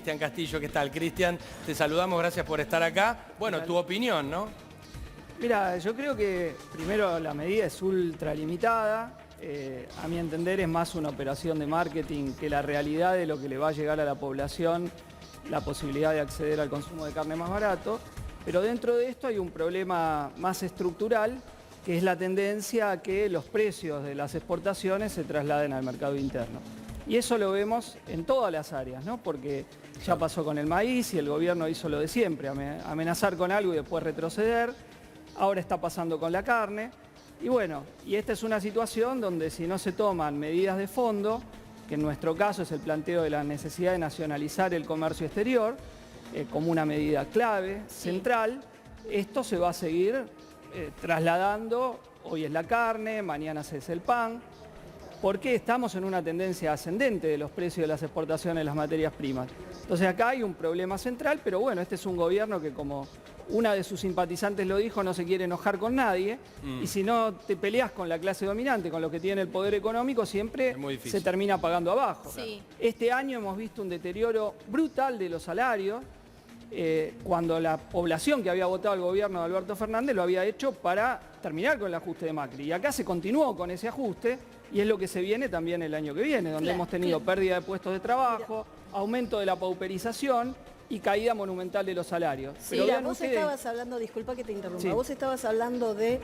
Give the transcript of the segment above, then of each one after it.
Cristian Castillo. ¿Qué tal, Cristian? Te saludamos, gracias por estar acá. Bueno, tu opinión, ¿no? Mira, yo creo que primero la medida es ultra limitada. A mi entender es más una operación de marketing que la realidad de lo que le va a llegar a la población, la posibilidad de acceder al consumo de carne más barato. Pero dentro de esto hay un problema más estructural, que es la tendencia a que los precios de las exportaciones se trasladen al mercado interno. Y eso lo vemos en todas las áreas, ¿no? Porque ya pasó con el maíz y el gobierno hizo lo de siempre, amenazar con algo y después retroceder. Ahora está pasando con la carne. Y bueno, y esta es una situación donde si no se toman medidas de fondo, que en nuestro caso es el planteo de la necesidad de nacionalizar el comercio exterior, como una medida clave, central, esto se va a seguir trasladando. Hoy es la carne, mañana es el pan, porque estamos en una tendencia ascendente de los precios de las exportaciones de las materias primas. Entonces acá hay un problema central, pero bueno, este es un gobierno que, como una de sus simpatizantes lo dijo, no se quiere enojar con nadie, y si no te peleas con la clase dominante, con los que tiene el poder económico, siempre se termina pagando abajo. Sí. Este año hemos visto un deterioro brutal de los salarios, cuando la población que había votado al gobierno de Alberto Fernández lo había hecho para terminar con el ajuste de Macri. Y acá se continuó con ese ajuste, y es lo que se viene también el año que viene, donde hemos tenido pérdida de puestos de trabajo, aumento de la pauperización y caída monumental de los salarios. Sí, pero mira, vean vos ustedes, estabas hablando, disculpa que te interrumpa, Sí. vos estabas hablando de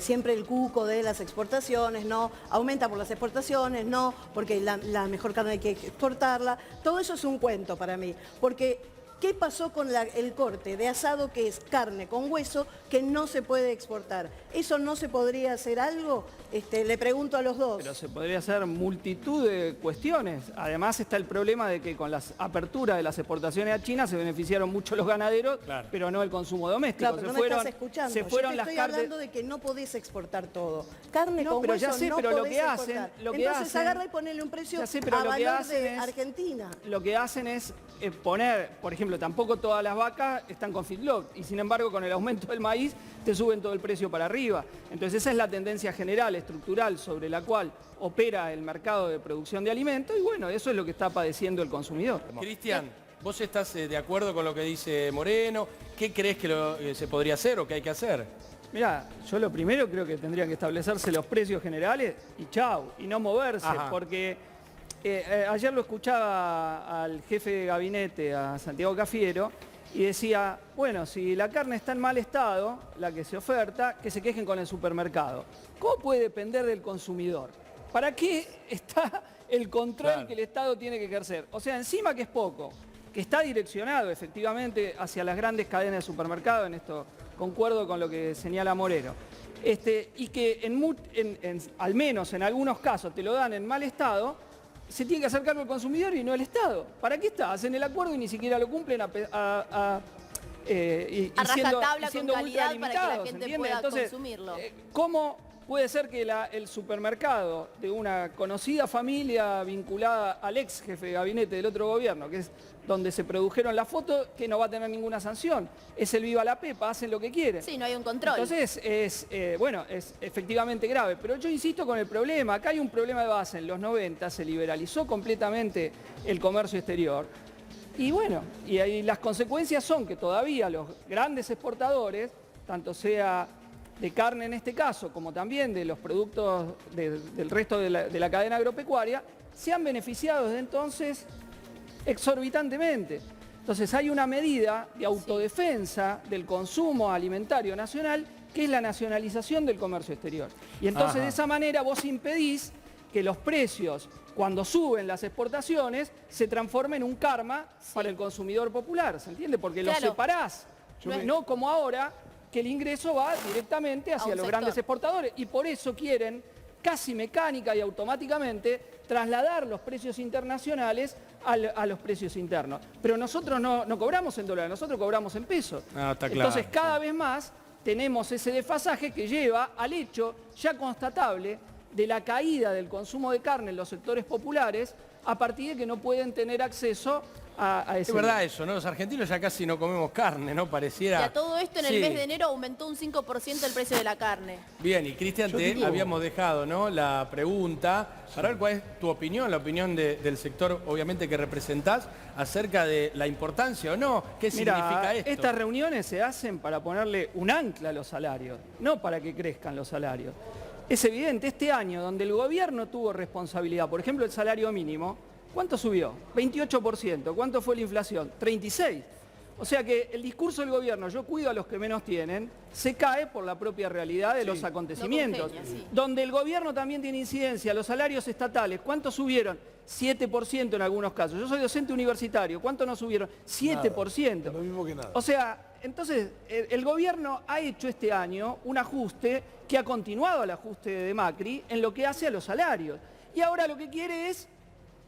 siempre el cuco de las exportaciones, no, aumenta por las exportaciones, no, porque la mejor carne hay que exportarla. Todo eso es un cuento para mí, porque ¿qué pasó con el corte de asado, que es carne con hueso, que no se puede exportar? ¿Eso no se podría hacer algo? Le pregunto a los dos. pero se podría hacer multitud de cuestiones. Además está el problema de que con las aperturas de las exportaciones a China se beneficiaron mucho los ganaderos, pero no el consumo doméstico. Claro, pero no me estás escuchando. Se fueron Yo te estoy hablando de que no podés exportar todo. Carne No, con pero hueso ya sé, no pero lo podés que hacen, exportar. lo que Entonces hacen- agarra y ponele un precio Ya sé, pero a lo que valor hacen de es- Argentina. Lo que hacen es poner, por ejemplo, tampoco todas las vacas están con feedlot, y sin embargo con el aumento del maíz te suben todo el precio para arriba. Entonces esa es la tendencia general, estructural, sobre la cual opera el mercado de producción de alimentos, y bueno, eso es lo que está padeciendo el consumidor. Cristian, ¿vos estás de acuerdo con lo que dice Moreno? ¿Qué crees que se podría hacer o que hay que hacer? Mirá, yo lo primero creo que tendrían que establecerse los precios generales y chau, y no moverse, porque ayer lo escuchaba al jefe de gabinete, a Santiago Cafiero, y decía, bueno, si la carne está en mal estado, la que se oferta, que se quejen con el supermercado. ¿Cómo puede depender del consumidor? ¿Para qué está el control que el Estado tiene que ejercer? O sea, encima que es poco, que está direccionado efectivamente hacia las grandes cadenas de supermercados, en esto concuerdo con lo que señala Moreno, y que al menos en algunos casos te lo dan en mal estado, se tiene que hacer cargo el consumidor y no el Estado. ¿Para qué está? Hacen el acuerdo y ni siquiera lo cumplen A rajatabla, con calidad, para que la gente pueda consumirlo. ¿Cómo puede ser que el supermercado de una conocida familia vinculada al ex jefe de gabinete del otro gobierno, que es donde se produjeron las fotos, que no va a tener ninguna sanción? Es el Viva la Pepa, hacen lo que quieren. Sí, no hay un control. Entonces, es efectivamente grave. Pero yo insisto con el problema. Acá hay un problema de base. En los 90 se liberalizó completamente el comercio exterior. Y bueno, y ahí las consecuencias son que todavía los grandes exportadores, tanto sea de carne en este caso, como también de los productos del resto de la cadena agropecuaria, se han beneficiado desde entonces exorbitantemente. Entonces hay una medida de autodefensa del consumo alimentario nacional, que es la nacionalización del comercio exterior. Y entonces de esa manera vos impedís que los precios, cuando suben las exportaciones, se transformen en un karma para el consumidor popular, ¿se entiende? Porque los separás, no como ahora, que el ingreso va directamente hacia los grandes exportadores, y por eso quieren casi mecánica y automáticamente trasladar los precios internacionales a los precios internos. Pero nosotros no cobramos en dólares, nosotros cobramos en pesos. Entonces cada vez más tenemos ese desfasaje que lleva al hecho ya constatable de la caída del consumo de carne en los sectores populares, a partir de que no pueden tener acceso a ese Es verdad nivel. eso, ¿no? Los argentinos ya casi no comemos carne, ¿no? Y Pareciera... a todo esto en el Sí. mes de enero aumentó un 5% el precio de la carne. Bien, y Cristian, te habíamos dejado, ¿no?, la pregunta para ver cuál es tu opinión, la opinión del sector, obviamente, que representás, acerca de la importancia o no, qué significa Mira, esto. estas reuniones se hacen para ponerle un ancla a los salarios, no para que crezcan los salarios. Es evidente, este año donde el gobierno tuvo responsabilidad, por ejemplo, el salario mínimo, ¿cuánto subió? 28%. ¿Cuánto fue la inflación? 36%. O sea que el discurso del gobierno, yo cuido a los que menos tienen, se cae por la propia realidad de los acontecimientos. No congenia, sí. Donde el gobierno también tiene incidencia, los salarios estatales, ¿cuánto subieron? 7% en algunos casos. Yo soy docente universitario, ¿cuánto no subieron? 7%. Lo mismo que nada. O sea, entonces el gobierno ha hecho este año un ajuste que ha continuado el ajuste de Macri en lo que hace a los salarios. Y ahora lo que quiere es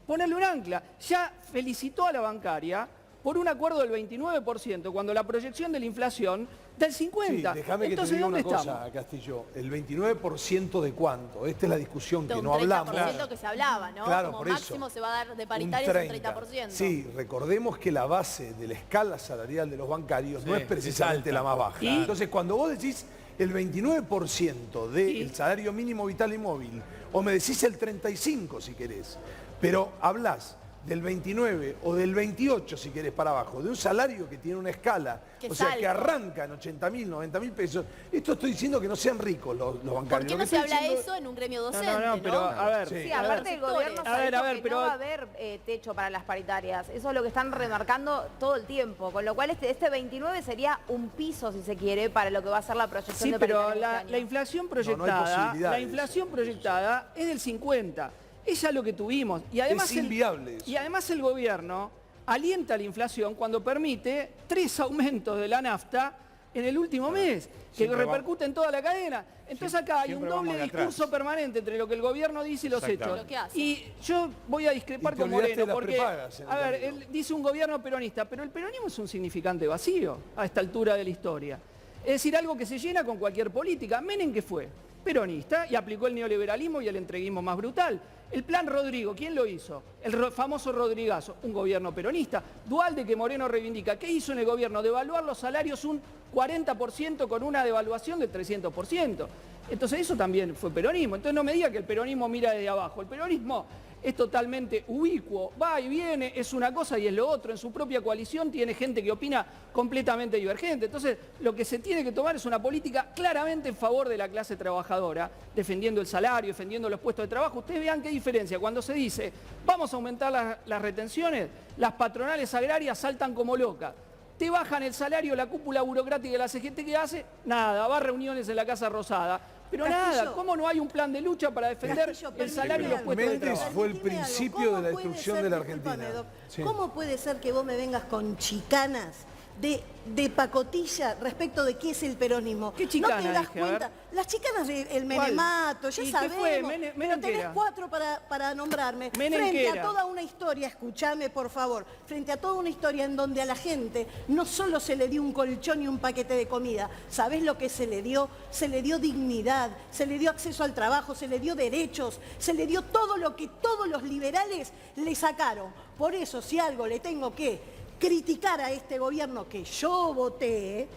ponerle un ancla. Ya felicitó a la bancaria por un acuerdo del 29%, cuando la proyección de la inflación del 50%. Sí, déjame que te Entonces, diga ¿dónde una cosa, estamos? Castillo. ¿El 29% de cuánto? Esta es la discusión De que un no 30% hablamos. que se hablaba, ¿no? Claro, Como por eso. máximo se va a dar de paritarias un 30%. Sí, recordemos que la base de la escala salarial de los bancarios no Sí, es precisamente es alta. la más baja. ¿Y? Entonces, cuando vos decís el 29% del salario mínimo vital y móvil, o me decís el 35% si querés, pero hablas del 29 o del 28 si querés para abajo, de un salario que tiene una escala, Que o sea, que alto. arranca en 80.000, 90.000 pesos. Esto estoy diciendo que no sean ricos los bancarios. ¿Por qué Lo no que se estoy habla diciendo- eso en un gremio No, docente? no, pero a ver. Sí. Sí, a ver. aparte el gobierno A ha ver, dicho a ver, que pero- no va a haber techo para las paritarias. Eso es lo que están remarcando todo el tiempo. Con lo cual este 29 sería un piso, si se quiere, para lo que va a ser la proyección Sí, de pero paritarias la este año. inflación No, no hay proyectada, posibilidades. la inflación proyectada es del 50%. Es ya lo que tuvimos. Y además Es inviable eso. Y además el gobierno alienta la inflación cuando permite 3 aumentos de la nafta en el último mes, que Siempre repercute en toda la cadena. Entonces acá hay un siempre vamos doble de atrás. discurso permanente entre lo que el gobierno dice y los hechos. Lo que hace. Y yo voy a discrepar Y te con olvidaste Moreno, de las porque, prepagas en el a ver, camino. él dice un gobierno peronista, pero el peronismo es un significante vacío a esta altura de la historia. Es decir, algo que se llena con cualquier política. Menem, ¿qué fue? Peronista, y aplicó el neoliberalismo y el entreguismo más brutal. El plan Rodrigo, ¿quién lo hizo? El famoso Rodrigazo, un gobierno peronista. Dualde, que Moreno reivindica. ¿Qué hizo en el gobierno? Devaluar los salarios un 40% con una devaluación del 300%. Entonces eso también fue peronismo. Entonces no me diga que el peronismo mira desde abajo. El peronismo es totalmente ubicuo, va y viene, es una cosa y es lo otro. En su propia coalición tiene gente que opina completamente divergente. Entonces lo que se tiene que tomar es una política claramente en favor de la clase trabajadora, defendiendo el salario, defendiendo los puestos de trabajo. Ustedes vean qué diferencia. Cuando se dice vamos a aumentar las retenciones, las patronales agrarias saltan como locas. Te bajan el salario, la cúpula burocrática de la CGT, ¿qué hace? Nada, va a reuniones en la Casa Rosada. Pero Castillo. nada, ¿cómo no hay un plan de lucha para defender Castillo, el salario y los permíteme puestos de Méndez trabajo? fue el Permitime algo. principio ¿Cómo de la puede destrucción ser, de la discúlpame, Argentina. Doc, Sí. ¿Cómo puede ser que vos me vengas con chicanas de pacotilla respecto de qué es el peronismo? ¿Qué chicana ¿No te das dije? A ver. cuenta? Las chicanas del menemato, ya ¿Y qué sabemos. fue? Menem pero qué tenés era? 4 para nombrarme. Menem frente qué a era? toda una historia, escúchame por favor, frente a toda una historia en donde a la gente no solo se le dio un colchón y un paquete de comida, ¿sabés lo que se le dio? Se le dio dignidad, se le dio acceso al trabajo, se le dio derechos, se le dio todo lo que todos los liberales le sacaron. Por eso, si algo le tengo que criticar a este gobierno que yo voté,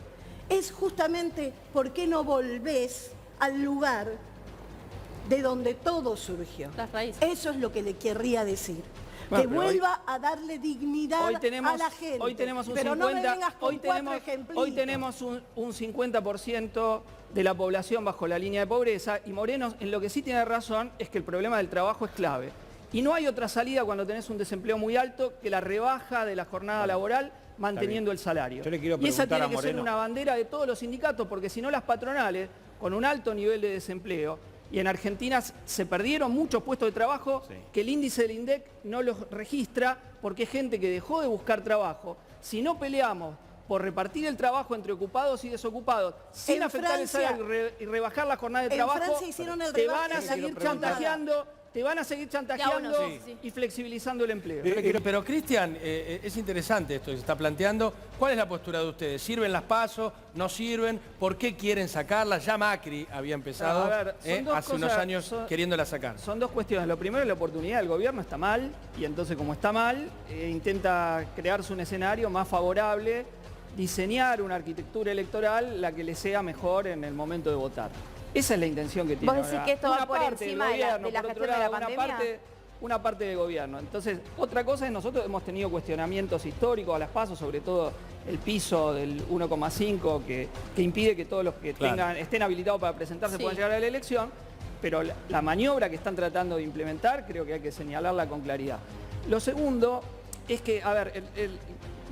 es justamente por qué no volvés al lugar de donde todo surgió. Las raíces. Eso es lo que le querría decir. Bueno, Que pero vuelva a darle dignidad Hoy tenemos, a la gente. hoy tenemos un pero 50, no me vengas con hoy tenemos, ejemplitos. hoy tenemos un 50% de la población bajo la línea de pobreza y Moreno en lo que sí tiene razón es que el problema del trabajo es clave. Y no hay otra salida cuando tenés un desempleo muy alto que la rebaja de la jornada laboral manteniendo el salario. Yo le quiero Y esa preguntar tiene a que ser Moreno. una bandera de todos los sindicatos porque si no las patronales, con un alto nivel de desempleo, y en Argentina se perdieron muchos puestos de trabajo Sí. que el índice del INDEC no los registra porque es gente que dejó de buscar trabajo. Si no peleamos por repartir el trabajo entre ocupados y desocupados sin En afectar el Francia- salario y rebajar la jornada de en trabajo, Francia hicieron el te rebaje van a de la seguir jornada. chantajeando te van a seguir chantajeando Ya, bueno, sí. y flexibilizando el empleo. Pero Cristian, es interesante esto que se está planteando. ¿Cuál es la postura de ustedes? ¿Sirven las PASO? ¿No sirven? ¿Por qué quieren sacarlas? Ya Macri había empezado A ver, son dos hace unos cosas, años queriéndolas sacar. Son dos cuestiones. Lo primero es la oportunidad del gobierno está mal y entonces como está mal, intenta crearse un escenario más favorable, diseñar una arquitectura electoral la que le sea mejor en el momento de votar. Esa es la intención que tiene. ¿Vos decís que esto va Una por parte encima del de la gobierno, por gestión otro de la lado, pandemia? una parte del gobierno. Entonces, otra cosa es nosotros hemos tenido cuestionamientos históricos a las PASO, sobre todo el piso del 1,5 que impide que todos los que estén habilitados para presentarse puedan llegar a la elección, pero la maniobra que están tratando de implementar creo que hay que señalarla con claridad. Lo segundo es que, a ver,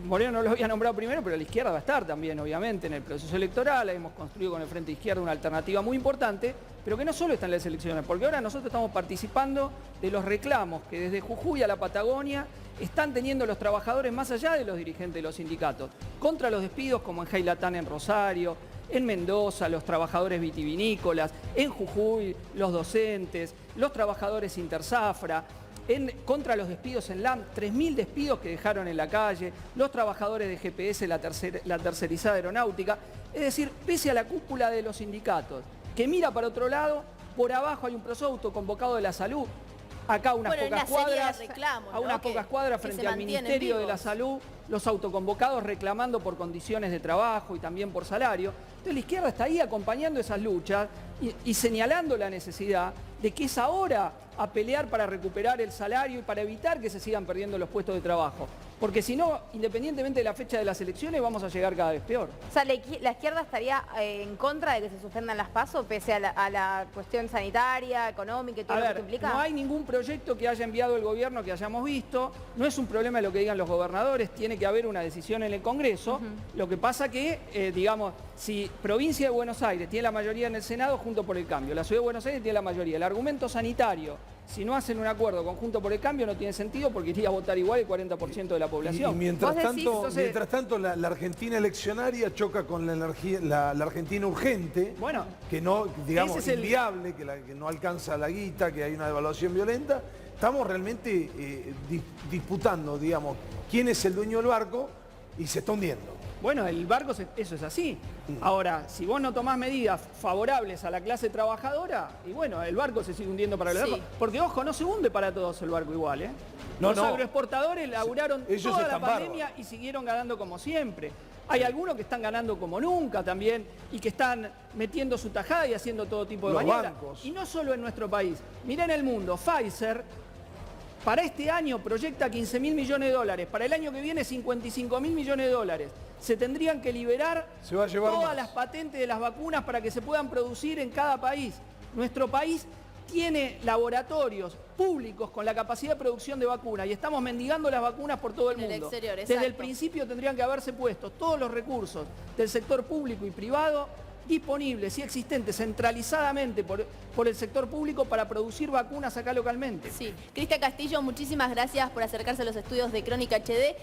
Moreno no lo había nombrado primero, pero la izquierda va a estar también, obviamente, en el proceso electoral. Hemos construido con el Frente Izquierda una alternativa muy importante, pero que no solo está en las elecciones, porque ahora nosotros estamos participando de los reclamos que desde Jujuy a la Patagonia están teniendo los trabajadores más allá de los dirigentes de los sindicatos, contra los despidos como en Jailatán en Rosario, en Mendoza, los trabajadores vitivinícolas, en Jujuy, los docentes, los trabajadores Intersafra, contra los despidos en LAM, 3.000 despidos que dejaron en la calle, los trabajadores de GPS, la tercerizada aeronáutica. Es decir, pese a la cúpula de los sindicatos, que mira para otro lado, por abajo hay un proceso autoconvocado de la salud, acá a unas pocas cuadras, frente al Ministerio de la Salud, los autoconvocados reclamando por condiciones de trabajo y también por salario. Entonces la izquierda está ahí acompañando esas luchas y señalando la necesidad de que es ahora a pelear para recuperar el salario y para evitar que se sigan perdiendo los puestos de trabajo. Porque si no, independientemente de la fecha de las elecciones, vamos a llegar cada vez peor. O sea, ¿la izquierda estaría en contra de que se suspendan las PASO, pese a la cuestión sanitaria, económica y todo lo que implica? No hay ningún proyecto que haya enviado el gobierno que hayamos visto. No es un problema de lo que digan los gobernadores, tiene que haber una decisión en el Congreso. Lo que pasa que, digamos, si Provincia de Buenos Aires tiene la mayoría en el Senado, Juntos por el Cambio. La Ciudad de Buenos Aires tiene la mayoría. El argumento sanitario, si no hacen un acuerdo conjunto por el cambio, no tiene sentido porque iría a votar igual el 40% de la población. Y mientras tanto, la Argentina eleccionaria choca con la Argentina urgente, bueno, que no, digamos, inviable, que no alcanza la guita, que hay una devaluación violenta. Estamos realmente disputando, digamos, quién es el dueño del barco y se está hundiendo. Bueno, el barco, eso es así. Ahora, si vos no tomás medidas favorables a la clase trabajadora, y bueno, el barco se sigue hundiendo para los barcos. Porque, ojo, no se hunde para todos el barco igual, ¿eh? Los agroexportadores laburaron toda la pandemia y siguieron ganando como siempre. Hay algunos que están ganando como nunca también y que están metiendo su tajada y haciendo todo tipo de maniobras. Y no solo en nuestro país. Mirá en el mundo, Pfizer para este año proyecta 15.000 millones de dólares, para el año que viene 55.000 millones de dólares. Se tendrían que liberar todas las patentes de las vacunas para que se puedan producir en cada país. Nuestro país tiene laboratorios públicos con la capacidad de producción de vacunas y estamos mendigando las vacunas por todo el mundo. Desde el principio tendrían que haberse puesto todos los recursos del sector público y privado disponibles y existentes centralizadamente por el sector público para producir vacunas acá localmente. Sí. Cristian Castillo, muchísimas gracias por acercarse a los estudios de Crónica HD.